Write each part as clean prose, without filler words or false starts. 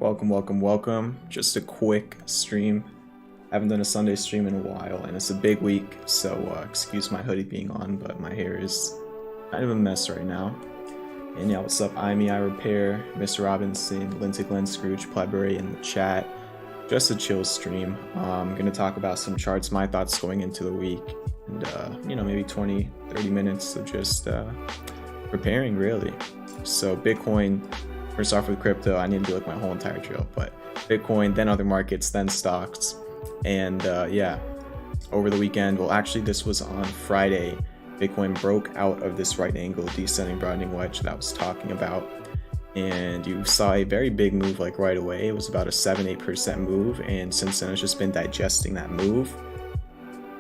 Welcome. Just a quick stream. Haven't done a Sunday stream in a while, and it's a big week, so excuse my hoodie being on, but my hair is kind of a mess right now. And yeah, what's up? I Repair, Mr. Robinson, Lindsay Glenn, Scrooge, Pleberry in the chat. Just a chill stream. I'm gonna talk about some charts, my thoughts going into the week, and maybe 20-30 minutes of just preparing, really. So Bitcoin. First off with crypto, I need to do like my whole entire drill, but Bitcoin, then other markets, then stocks. And yeah, over the weekend, well actually this was on Friday, Bitcoin broke out of this right angle descending broadening wedge that I was talking about. And you saw a very big move like right away. It was about a 7-8% move, and since then it's just been digesting that move.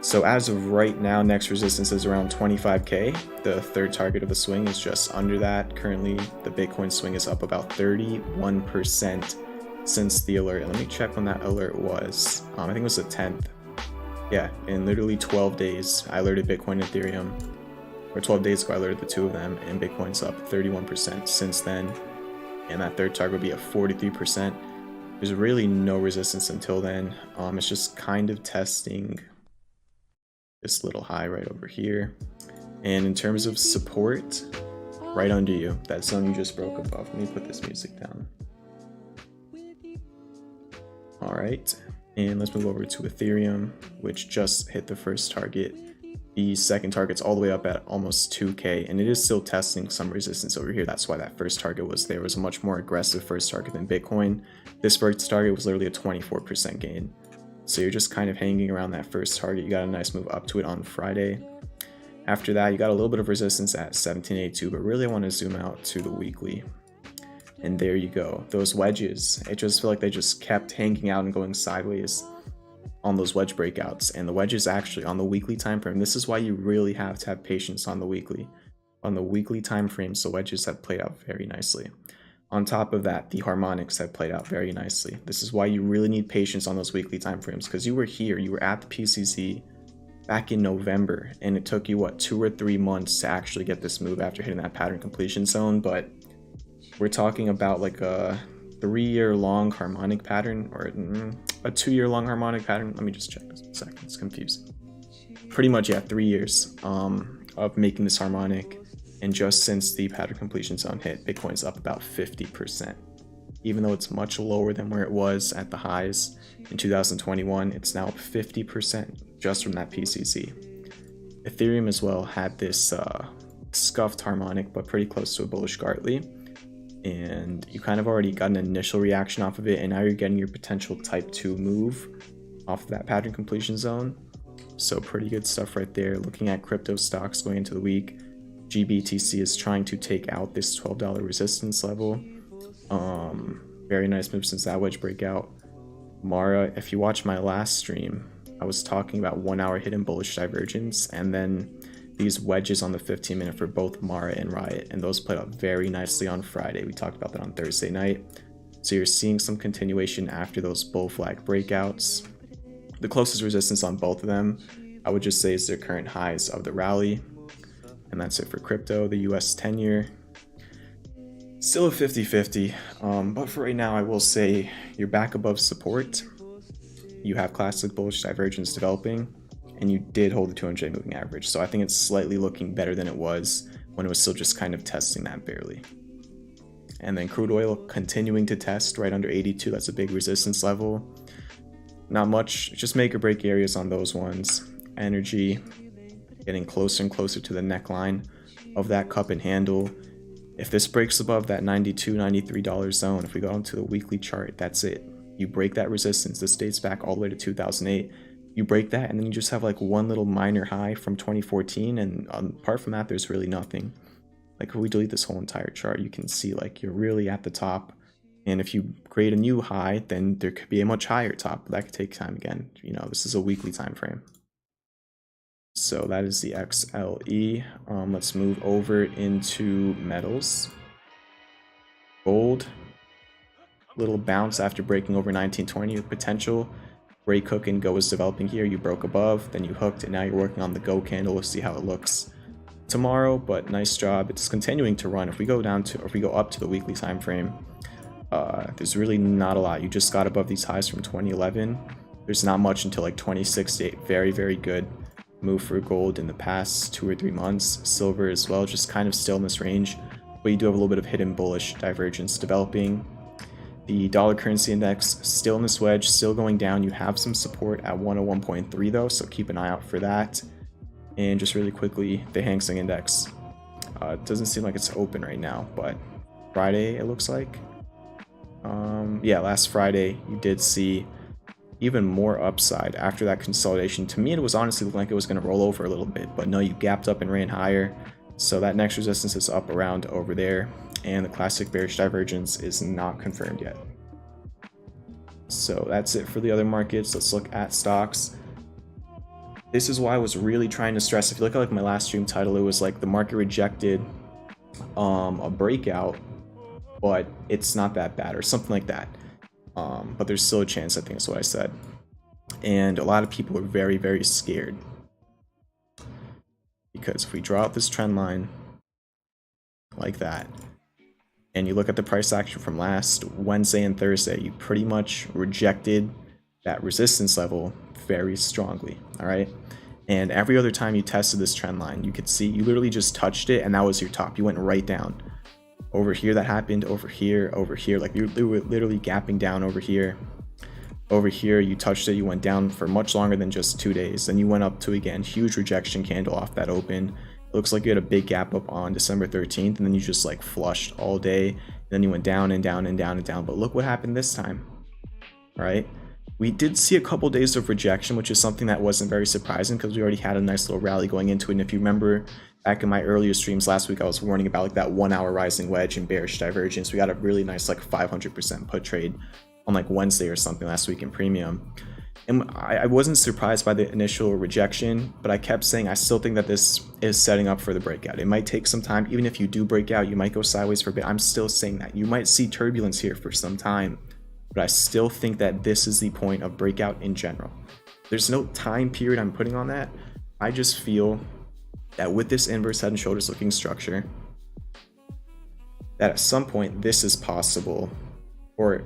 So as of right now, next resistance is around 25k. The third target of the swing is just under that. Currently, the Bitcoin swing is up about 31% since the alert. Let me check when that alert was. I think it was the 10th. Yeah, in literally 12 days, I alerted Bitcoin and Ethereum. Or 12 days ago, I alerted the two of them, and Bitcoin's up 31% since then. And that third target would be at 43%. There's really no resistance until then. It's just kind of testing this little high right over here. And in terms of support, right under you, that zone you just broke above. Let me put this music down. All right, and let's move over to Ethereum, which just hit the first target. The second target's all the way up at almost 2k, and it is still testing some resistance over here. That's why that first target was there. It was a much more aggressive first target than Bitcoin. This first target was literally a 24% gain. So you're just kind of hanging around that first target. You got a nice move up to it on Friday. After that, you got a little bit of resistance at 1782, but really I want to zoom out to the weekly. And there you go. Those wedges, I just feel like they just kept hanging out and going sideways on those wedge breakouts. And the wedges actually on the weekly time frame, this is why you really have to have patience on the weekly. On the weekly time frames, the wedges have played out very nicely. On top of that, the harmonics have played out very nicely. This is why you really need patience on those weekly timeframes, because you were here, you were at the PCZ back in November, and it took you, what, 2 or 3 months to actually get this move after hitting that pattern completion zone. But we're talking about like a 3-year-long harmonic pattern, or a 2-year-long harmonic pattern. Let me just check this in a second, it's confusing. Pretty much, yeah, 3 years of making this harmonic. And just since the pattern completion zone hit, Bitcoin's up about 50%. Even though it's much lower than where it was at the highs in 2021, it's now up 50% just from that PCC. Ethereum as well had this scuffed harmonic, but pretty close to a bullish Gartley. And you kind of already got an initial reaction off of it, and now you're getting your potential type 2 move off of that pattern completion zone. So pretty good stuff right there. Looking at crypto stocks going into the week, GBTC is trying to take out this $12 resistance level. Very nice move since that wedge breakout. Mara, if you watch my last stream, I was talking about 1 hour hidden bullish divergence, and then these wedges on the 15-minute for both Mara and Riot, and those played out very nicely on Friday. We talked about that on Thursday night. So you're seeing some continuation after those bull flag breakouts. The closest resistance on both of them, I would just say, is their current highs of the rally. And that's it for crypto. The US 10-year, still a 50-50, but for right now I will say you're back above support. You have classic bullish divergence developing, and you did hold the 200-day moving average. So I think it's slightly looking better than it was when it was still just kind of testing that barely. And then crude oil continuing to test right under 82. That's a big resistance level. Not much, just make or break areas on those ones. Energy getting closer and closer to the neckline of that cup and handle. If this breaks above that $92, $93 zone, if we go into the weekly chart, that's it. You break that resistance. This dates back all the way to 2008. You break that, and then you just have like one little minor high from 2014, and apart from that, there's really nothing. Like if we delete this whole entire chart, you can see like you're really at the top. And if you create a new high, then there could be a much higher top, but that could take time again. This is a weekly time frame. So that is the XLE. Let's move over into metals. Gold, little bounce after breaking over 1920 with potential. Break, hook, and go is developing here. You broke above, then you hooked, and now you're working on the go candle. We'll see how it looks tomorrow, but nice job. It's continuing to run. If we go up to the weekly time frame, There's really not a lot. You just got above these highs from 2011. There's not much until like 2068. Very, very good move for gold in the past 2 or 3 months. Silver as well, just kind of still in this range, but you do have a little bit of hidden bullish divergence developing. The dollar currency index still in this wedge, still going down. You have some support at 101.3 though, so keep an eye out for that. And just really quickly, the Hang Seng index. It doesn't seem like it's open right now, but Friday it looks like. Yeah, last Friday you did see even more upside after that consolidation. To me, it was honestly looking like it was going to roll over a little bit, but no, you gapped up and ran higher. So that next resistance is up around over there, and the classic bearish divergence is not confirmed yet. So that's it for the other markets. Let's look at stocks. This is why I was really trying to stress. If you look at like my last stream title, it was like the market rejected a breakout, but it's not that bad or something like that. But there's still a chance, I think is what I said. And a lot of people are very, very scared. Because if we draw out this trend line like that, and you look at the price action from last Wednesday and Thursday, you pretty much rejected that resistance level very strongly, all right? And every other time you tested this trend line, you could see you literally just touched it and that was your top. You went right down. Over here that happened, over here, like you were literally gapping down over here. Over here you touched it, you went down for much longer than just 2 days. Then you went up to, again, huge rejection candle off that open. It looks like you had a big gap up on December 13th, and then you just like flushed all day. And then you went down and down and down and down. But look what happened this time, all right? We did see a couple days of rejection, which is something that wasn't very surprising because we already had a nice little rally going into it. And if you remember back in my earlier streams last week, I was warning about like that 1 hour rising wedge and bearish divergence. We got a really nice like 500% put trade on like Wednesday or something last week in premium. And I wasn't surprised by the initial rejection, but I kept saying I still think that this is setting up for the breakout. It might take some time. Even if you do break out, you might go sideways for a bit. I'm still saying that. You might see turbulence here for some time, but I still think that this is the point of breakout in general. There's no time period I'm putting on that. I just feel that with this inverse head and shoulders looking structure, that at some point this is possible, or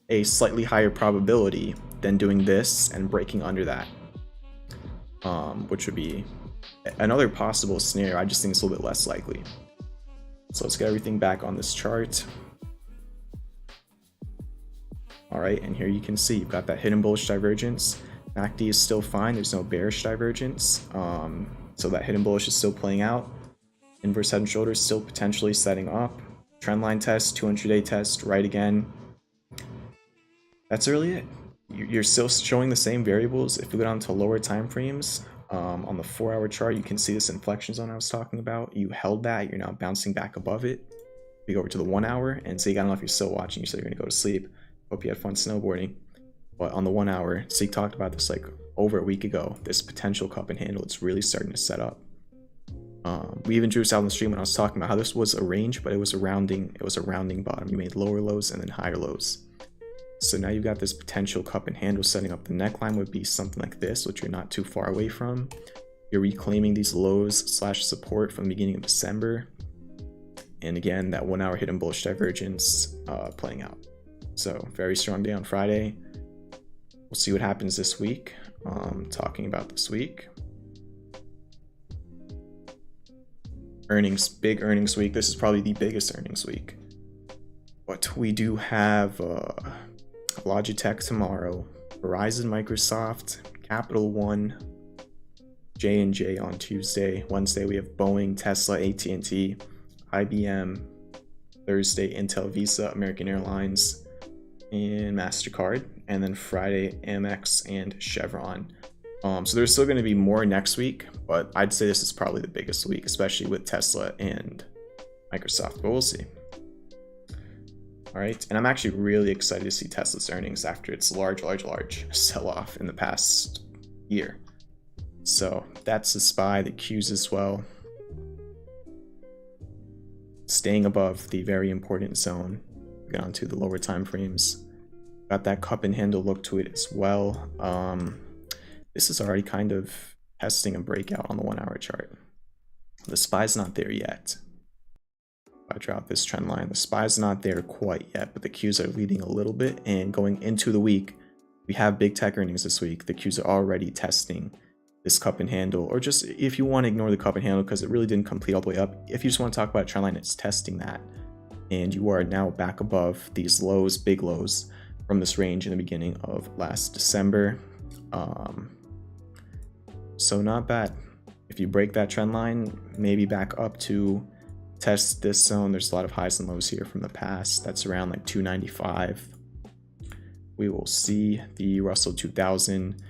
a slightly higher probability than doing this and breaking under that, which would be another possible scenario. I just think it's a little bit less likely. So let's get everything back on this chart. All right, and here you can see you've got that hidden bullish divergence. MACD is still fine. There's no bearish divergence. So that hidden bullish is still playing out. Inverse head and shoulders still potentially setting up. Trendline test, 200-day test, right again. That's really it. You're still showing the same variables. If you go down to lower time frames, on the 4-hour chart, you can see this inflection zone I was talking about. You held that, you're now bouncing back above it. We go over to the 1 hour and say, I don't know if you're still watching, you said you're gonna go to sleep. Hope you had fun snowboarding. But on the 1 hour, Seek talked about this like over a week ago, this potential cup and handle, it's really starting to set up. We even drew this out on the stream when I was talking about how this was a range, but it was a rounding bottom. You made lower lows and then higher lows. So now you've got this potential cup and handle setting up. The neckline would be something like this, which you're not too far away from. You're reclaiming these lows / support from the beginning of December. And again, that 1 hour hidden bullish divergence playing out. So very strong day on Friday. We'll see what happens this week. Talking about this week. Earnings, big earnings week. This is probably the biggest earnings week. But we do have Logitech tomorrow, Verizon, Microsoft, Capital One, J&J on Tuesday. Wednesday we have Boeing, Tesla, AT&T, IBM. Thursday, Intel, Visa, American Airlines, and MasterCard. And then Friday, Amex and Chevron. So there's still going to be more next week, but I'd say this is probably the biggest week, especially with Tesla and Microsoft, but we'll see. All right, and I'm actually really excited to see Tesla's earnings after its large sell-off in the past year. So that's the SPY, the Qs as well. Staying above the very important zone. Get onto the lower time frames. Got that cup and handle look to it as well. This is already kind of testing a breakout on the 1 hour chart. The SPY's not there yet. I drop this trend line. The SPY's not there quite yet, but the Qs are leading a little bit. And going into the week, we have big tech earnings this week. The Qs are already testing this cup and handle, or just if you want to ignore the cup and handle because it really didn't complete all the way up. If you just want to talk about a trend line, it's testing that. And you are now back above these lows, big lows from this range in the beginning of last December. So not bad. If you break that trend line, maybe back up to test this zone. There's a lot of highs and lows here from the past. That's around like 295. We will see the Russell 2000.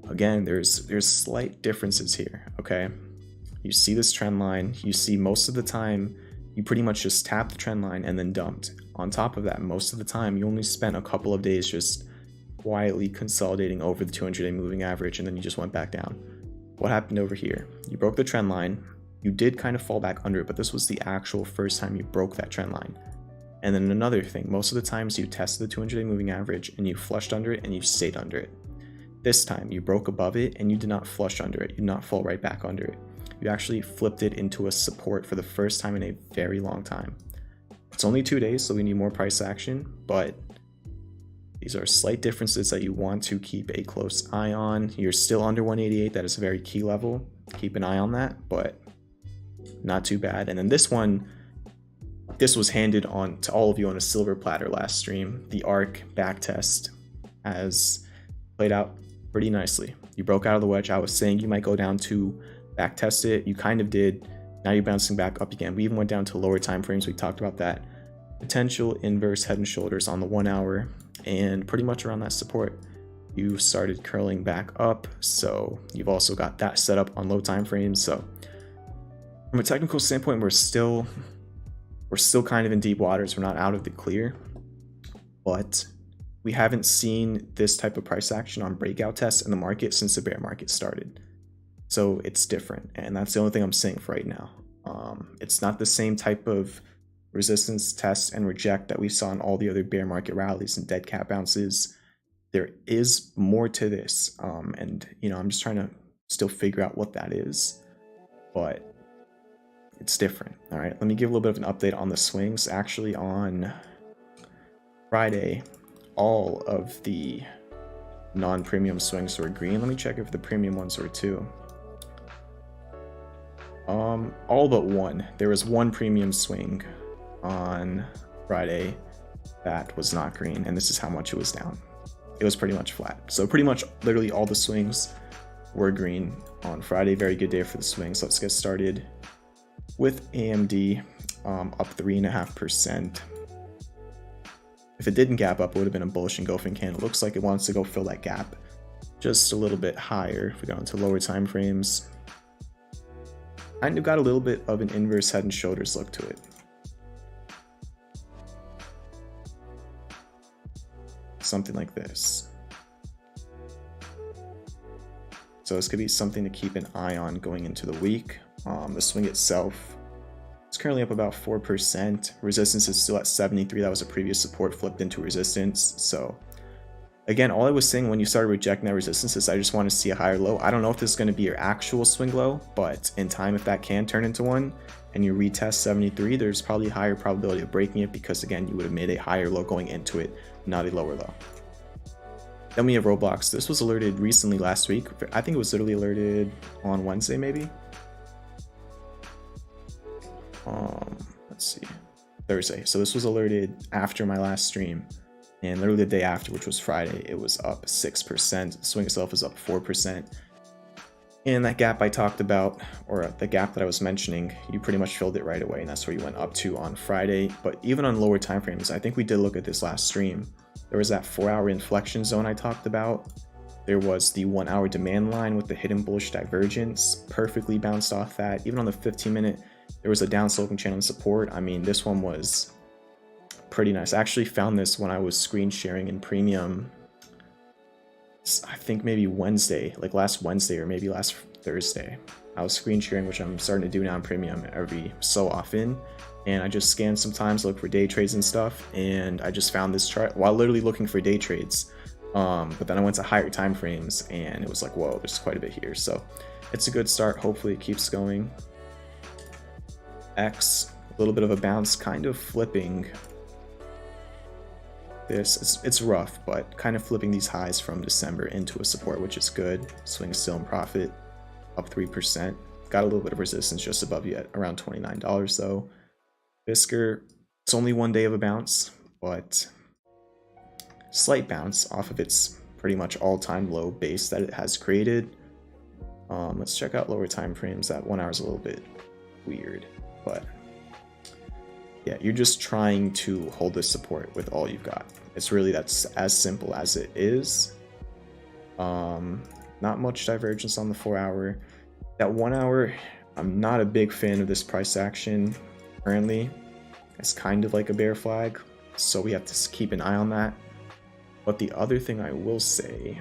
Again, there's slight differences here, okay? You see this trend line. You see most of the time, you pretty much just tapped the trend line and then dumped. On top of that, most of the time, you only spent a couple of days just quietly consolidating over the 200-day moving average, and then you just went back down. What happened over here? You broke the trend line. You did kind of fall back under it, but this was the actual first time you broke that trend line. And then another thing, most of the times you tested the 200-day moving average and you flushed under it and you stayed under it. This time you broke above it and you did not flush under it. You did not fall right back under it. You actually flipped it into a support for the first time in a very long time. It's only 2 days, so we need more price action, but these are slight differences that you want to keep a close eye on. You're still under 188. That is a very key level. Keep an eye on that, but not too bad. And then this one, this was handed on to all of you on a silver platter last stream. The ARC backtest has played out pretty nicely. You broke out of the wedge. I was saying you might go down to backtest it. You kind of did. Now you're bouncing back up again. We even went down to lower time frames. We talked about that. Potential inverse head and shoulders on the 1 hour. And pretty much around that support, you started curling back up. So you've also got that set up on low time frames. So from a technical standpoint, we're still kind of in deep waters. We're not out of the clear, but we haven't seen this type of price action on breakout tests in the market since the bear market started. So it's different, and that's the only thing I'm saying for right now. It's not the same type of resistance test and reject that we saw in all the other bear market rallies and dead cat bounces. There is more to this, and I'm just trying to still figure out what that is, but it's different. All right, let me give a little bit of an update on the swings. Actually, on Friday, all of the non-premium swings were green. Let me check if the premium ones were too. All but one. There was one premium swing on Friday that was not green, and this is how much it was down. It was pretty much flat. So pretty much literally all the swings were green on Friday. Very good day for the swings. Let's get started with AMD, up 3.5%. If it didn't gap up, it would have been a bullish engulfing candle. Looks like it wants to go fill that gap just a little bit higher. If we go into lower time frames, kind of got a little bit of an inverse head and shoulders look to it. Something like this. So this could be something to keep an eye on going into the week. The swing itself is currently up about 4%. Resistance is still at 73. That was a previous support flipped into resistance. So again, all I was saying when you started rejecting that resistance is I just want to see a higher low. I don't know if this is going to be your actual swing low, but in time, if that can turn into one and you retest 73, there's probably a higher probability of breaking it because again, you would have made a higher low going into it, not a lower low. Then we have Roblox. This was alerted recently last week. I think it was literally alerted on Wednesday, maybe. Let's see, Thursday. So this was alerted after my last stream, and literally the day after, which was Friday, it was up 6%. The swing itself is up 4%. And that gap I talked about, or the gap that I was mentioning, you pretty much filled it right away, and that's where you went up to on Friday. But even on lower time frames, I think we did look at this last stream. There was that 4-hour inflection zone I talked about. There was the 1-hour demand line with the hidden bullish divergence, perfectly bounced off that. Even on the 15-minute, there was a downsloping channel and support. I mean, this one was pretty nice. I actually found this when I was screen sharing in premium, I think maybe Wednesday, like last Wednesday or maybe last Thursday. I was screen sharing, which I'm starting to do now in premium every so often. And I just scanned sometimes, look for day trades and stuff. And I just found this chart while literally looking for day trades. But then I went to higher time frames and it was like, whoa, there's quite a bit here. So it's a good start. Hopefully it keeps going. X a little bit of a bounce, kind of flipping this. It's rough, but kind of flipping these highs from December into a support, which is good. Swing is still in profit, up 3%. Got a little bit of resistance just above you at around $29 though. Fisker, it's only 1 day of a bounce, but slight bounce off of its pretty much all-time low base that it has created. Let's check out lower time frames. That 1 hour is a little bit weird, but yeah, you're just trying to hold this support with all you've got. It's really, that's as simple as it is. Not much divergence on the 4 hour. That 1 hour, I'm not a big fan of this price action currently. It's kind of like a bear flag, so we have to keep an eye on that. But the other thing I will say,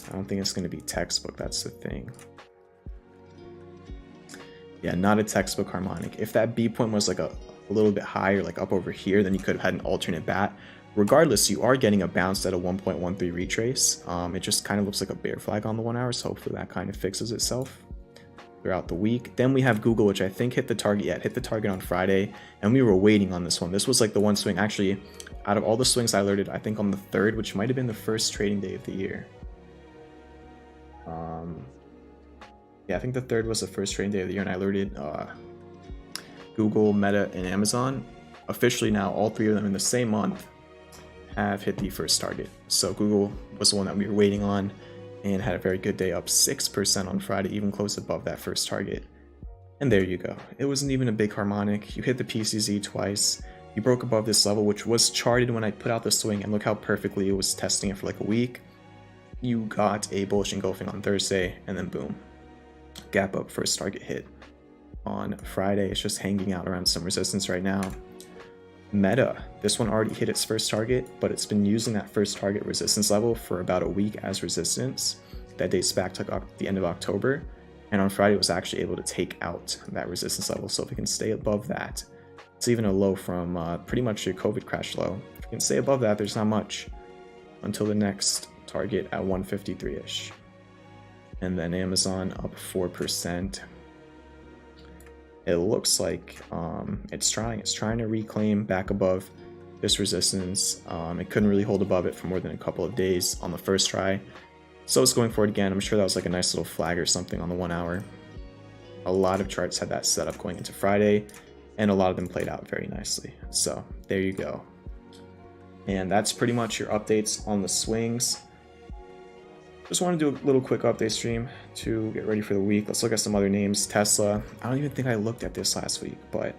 I don't think it's going to be textbook, that's the thing. Yeah, not a textbook harmonic. If that B point was like a little bit higher, like up over here, then you could have had an alternate bat. Regardless, you are getting a bounce at a 1.13 retrace. It just kind of looks like a bear flag on the 1 hour, so hopefully that kind of fixes itself throughout the week. Then we have Google, which I think hit the target, hit the target on Friday, and we were waiting on this one. This was like the one swing, actually, out of all the swings I alerted, I think on the 3rd, which might have been the first trading day of the year. Yeah, I think the 3rd was the first trading day of the year, and I alerted Google, Meta, and Amazon. Officially now, all 3 of them in the same month have hit the first target. So Google was the one that we were waiting on and had a very good day, up 6% on Friday, even closed above that first target. And there you go. It wasn't even a big harmonic. You hit the PCZ twice. You broke above this level, which was charted when I put out the swing, and look how perfectly it was testing it for like a week. You got a bullish engulfing on Thursday, and then boom. Gap up, first target hit on Friday. It's just hanging out around some resistance right now. Meta, this one already hit its first target, but it's been using that first target resistance level for about a week as resistance. That dates back to the end of October, and on Friday it was actually able to take out that resistance level. So if it can stay above that, it's even a low from pretty much your COVID crash low. If it can stay above that, there's not much until the next target at 153-ish. And then Amazon up 4%. It looks like it's trying to reclaim back above this resistance. It couldn't really hold above it for more than a couple of days on the first try, so it's going for it again. I'm sure that was like a nice little flag or something on the 1 hour. A lot of charts had that set up going into Friday, and a lot of them played out very nicely. So there you go. And that's pretty much your updates on the swings. Just want to do a little quick update stream to get ready for the week. Let's look at some other names. Tesla, I don't even think I looked at this last week, but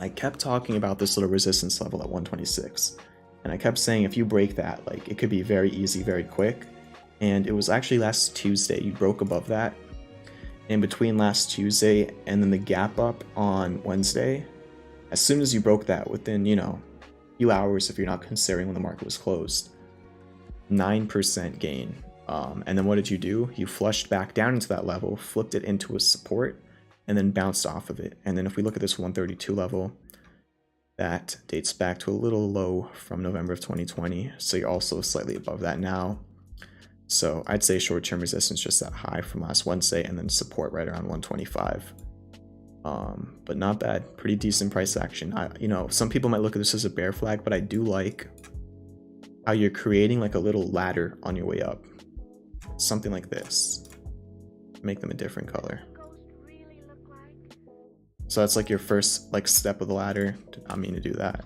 I kept talking about this little resistance level at 126. And I kept saying if you break that, like, it could be very easy, very quick. And it was actually last Tuesday you broke above that. In between last Tuesday and then the gap up on Wednesday, as soon as you broke that, within, you know, a few hours, if you're not considering when the market was closed, 9% gain. And then what did you do? You flushed back down into that level, flipped it into a support, and then bounced off of it. And then if we look at this 132 level, that dates back to a little low from November of 2020. So you're also slightly above that now. So I'd say short-term resistance just that high from last Wednesday, and then support right around 125. But not bad. Pretty decent price action. You know, some people might look at this as a bear flag, but I do like how you're creating like a little ladder on your way up. Something like this. Make them a different color. So that's like your first like step of the ladder. Did not mean to do that.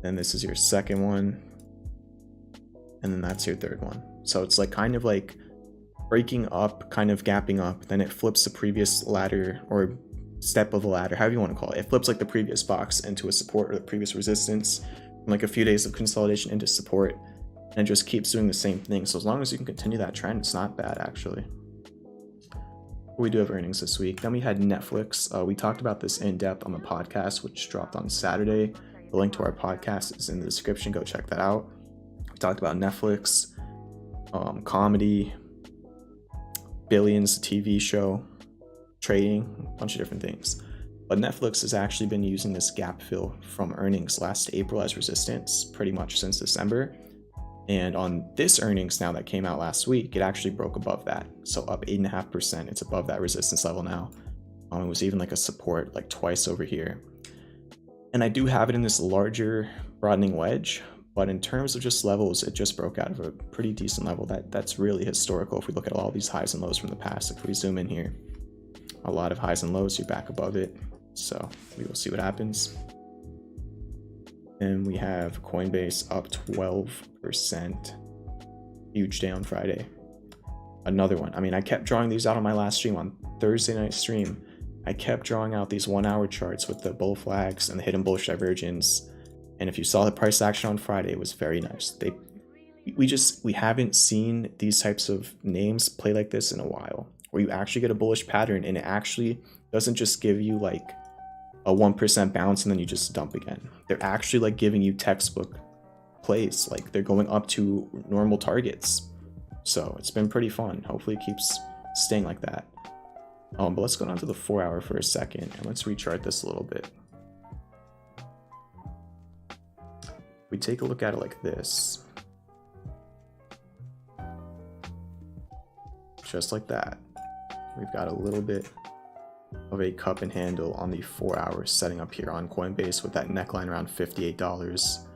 Then this is your second one. And then that's your third one. So it's like kind of like breaking up, kind of gapping up. Then it flips the previous ladder or step of the ladder, however you want to call it. It flips like the previous box into a support or the previous resistance. From like a few days of consolidation into support. And it just keeps doing the same thing. So as long as you can continue that trend, it's not bad actually. We do have earnings this week. Then we had Netflix. We talked about this in depth on the podcast, which dropped on Saturday. The link to our podcast is in the description. Go check that out. We talked about Netflix, comedy, Billions TV show, trading, a bunch of different things. But Netflix has actually been using this gap fill from earnings last April as resistance pretty much since December. And on this earnings now that came out last week, it actually broke above that. So up 8.5%. It's above that resistance level now. It was even like a support like twice over here. And I do have it in this larger broadening wedge, but in terms of just levels, it just broke out of a pretty decent level. That's really historical if we look at all these highs and lows from the past. If we zoom in here, a lot of highs and lows, you're back above it. So we will see what happens. And we have Coinbase up 12%. Huge day on Friday. Another one. I mean, I kept drawing these out on my last stream, on Thursday night stream. I kept drawing out these 1 hour charts with the bull flags and the hidden bullish divergence. And if you saw the price action on Friday, it was very nice. We haven't seen these types of names play like this in a while, where you actually get a bullish pattern and it actually doesn't just give you like a 1% bounce and then you just dump again. They're actually like giving you textbook plays, like they're going up to normal targets. So it's been pretty fun. Hopefully it keeps staying like that. But let's go down to the 4 hour for a second and let's rechart this a little bit. We take a look at it like this, just like that. We've got a little bit of a cup and handle on the 4 hours setting up here on Coinbase with that neckline around $58.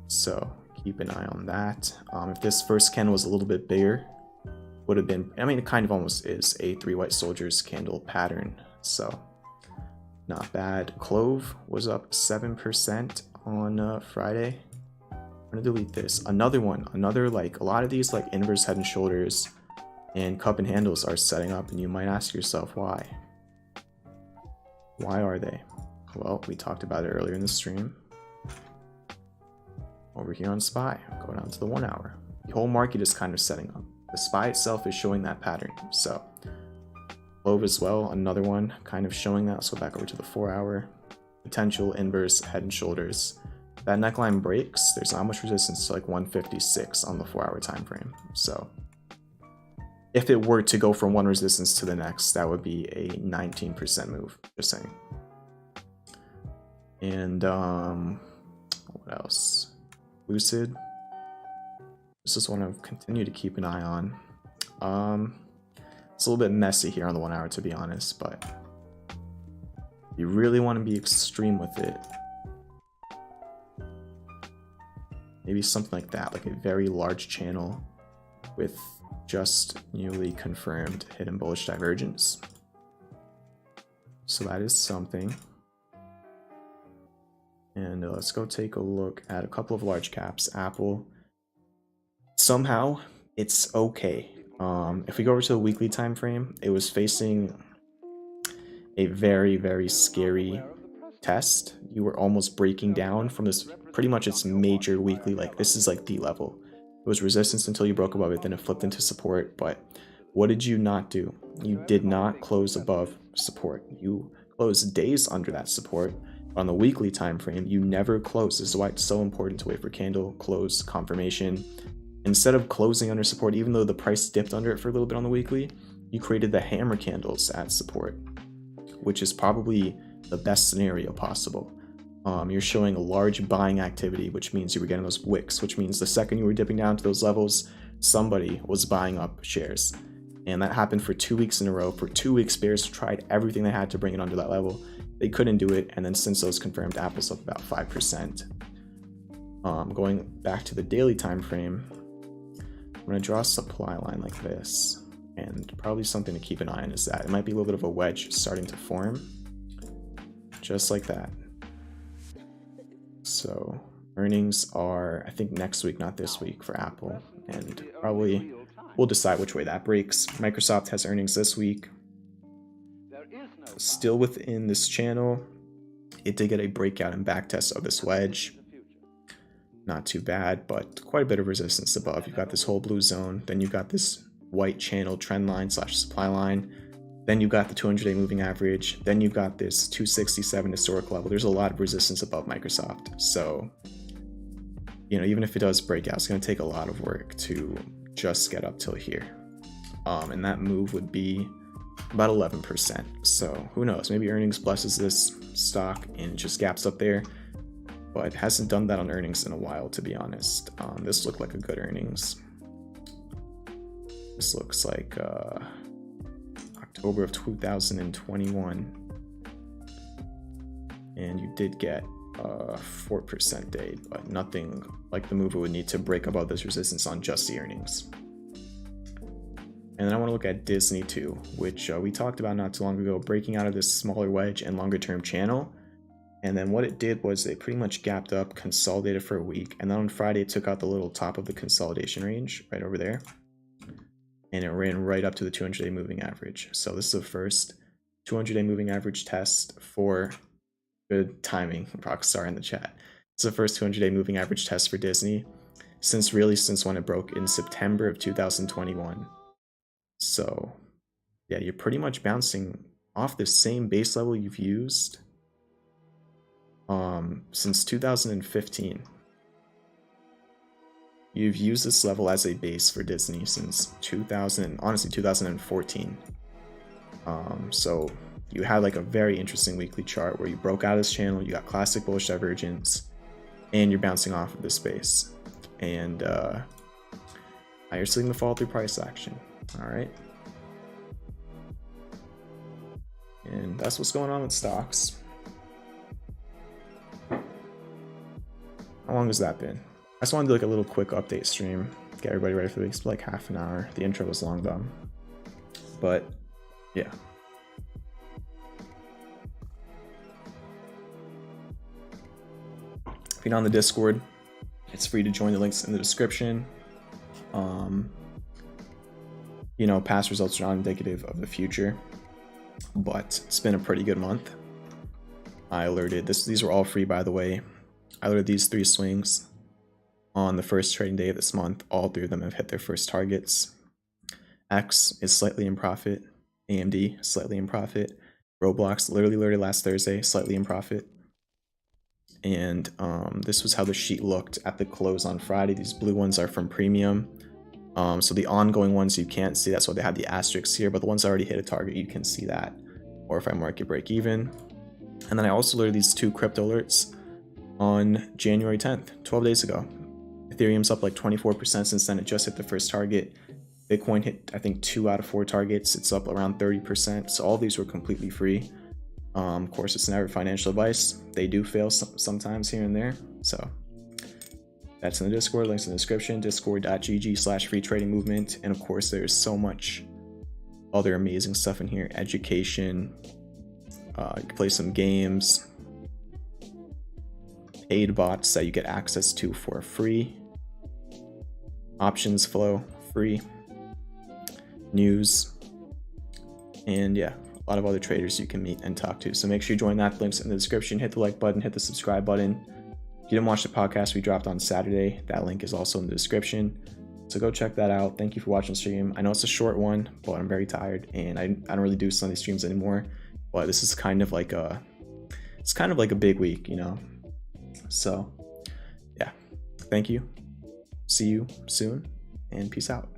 So keep an eye on that. If this first candle was a little bit bigger, would have been, I mean, it kind of almost is a 3 white soldiers candle pattern. So not bad. Clove was up 7% on Friday. I'm gonna delete this. Another one, like a lot of these like inverse head and shoulders and cup and handles are setting up, and you might ask yourself why. Why are they? Well, we talked about it earlier in the stream. Over here on SPY, go down to the 1 hour. The whole market is kind of setting up. The SPY itself is showing that pattern. So Clove as well, another one kind of showing that. So back over to the 4 hour. Potential inverse head and shoulders. That neckline breaks, there's not much resistance to like 156 on the 4 hour time frame. So if it were to go from one resistance to the next, that would be a 19% move, just saying. And what else? Lucid. This is one I've continued to keep an eye on. It's a little bit messy here on the 1 hour, to be honest, but you really want to be extreme with it. Maybe something like that, like a very large channel with just newly confirmed hidden bullish divergence. So that is something. And let's go take a look at a couple of large caps. Apple, somehow it's okay. If we go over to the weekly time frame, it was facing a very, very scary test. You were almost breaking down from this, pretty much its major weekly, like this is like the level. It was resistance until you broke above it, then it flipped into support. But what did you not do? You did not close above support. You closed days under that support. On the weekly time frame, you never closed. This is why it's so important to wait for candle close confirmation. Instead of closing under support, even though the price dipped under it for a little bit on the weekly, you created the hammer candles at support, which is probably the best scenario possible. You're showing a large buying activity, which means you were getting those wicks, which means the second you were dipping down to those levels, somebody was buying up shares. And that happened for 2 weeks in a row. For 2 weeks, bears tried everything they had to bring it under that level. They couldn't do it, and then since those confirmed, Apple's up about 5%. Going back to the daily time frame, I'm going to draw a supply line like this, and probably something to keep an eye on is that it might be a little bit of a wedge starting to form, just like that. So earnings are, I think, next week, not this week for Apple, and probably we'll decide which way that breaks. Microsoft has earnings this week. Still within this channel, it did get a breakout and backtest of this wedge. Not too bad, but quite a bit of resistance above. You've got this whole blue zone, then you've got this white channel trend line / supply line, then you've got the 200-day moving average, then you've got this 267 historic level. There's a lot of resistance above Microsoft. So, you know, even if it does break out, it's going to take a lot of work to just get up till here. And that move would be about 11%. So who knows? Maybe earnings blesses this stock and just gaps up there. but hasn't done that on earnings in a while, to be honest. This looked like a good earnings. This looks like October of 2021. And you did get 4% day, but nothing like the move would need to break above this resistance on just the earnings. And then I want to look at Disney too, which we talked about not too long ago, breaking out of this smaller wedge and longer term channel. And then what it did was it pretty much gapped up, consolidated for a week, and then on Friday it took out the little top of the consolidation range right over there, and it ran right up to the 200-day moving average. So this is the first 200-day moving average test for good timing, Rockstar in the chat. It's the first 200-day moving average test for Disney since when it broke in September of 2021. So yeah, you're pretty much bouncing off the same base level you've used since 2015. You've used this level as a base for Disney since 2014. So you had like a very interesting weekly chart where you broke out of this channel, you got classic bullish divergence, and you're bouncing off of this space. And now you're seeing the fall through price action. All right. And that's what's going on with stocks. How long has that been? I just wanted to do like a little quick update stream, get everybody ready for the week. It's like half an hour. The intro was long though. But yeah. If you're not on the Discord, it's free to join. The links in the description. You know, past results are not indicative of the future, but it's been a pretty good month. I alerted these were all free, by the way. I alerted these 3 swings on the first trading day of this month. All 3 of them have hit their first targets. X is slightly in profit. AMD slightly in profit. Roblox literally alerted last Thursday, slightly in profit. And this was how the sheet looked at the close on Friday. These blue ones are from premium. So the ongoing ones you can't see. That's why they have the asterisks here. But the ones that already hit a target, you can see that. Or if I market break even. And then I also alerted these 2 crypto alerts on January 10th, 12 days ago. Ethereum's up like 24% since then. It just hit the first target. Bitcoin hit, I think, 2 out of 4 targets. It's up around 30%. So all these were completely free. Of course, it's never financial advice. They do fail sometimes here and there. So that's in the Discord. Links in the description. Discord.gg/free trading movement. And of course, there's so much other amazing stuff in here. Education. You can play some games. Paid bots that you get access to for free. Options flow free. News. And yeah, a lot of other traders you can meet and talk to. So make sure you join that. Links in the description. Hit the like button, hit the subscribe button. If you didn't watch the podcast we dropped on Saturday, that link is also in the description. So go check that out. Thank you for watching the stream. I know it's a short one, but I'm very tired and I don't really do Sunday streams anymore. But this is kind of like a big week, you know. So yeah, thank you. See you soon and peace out.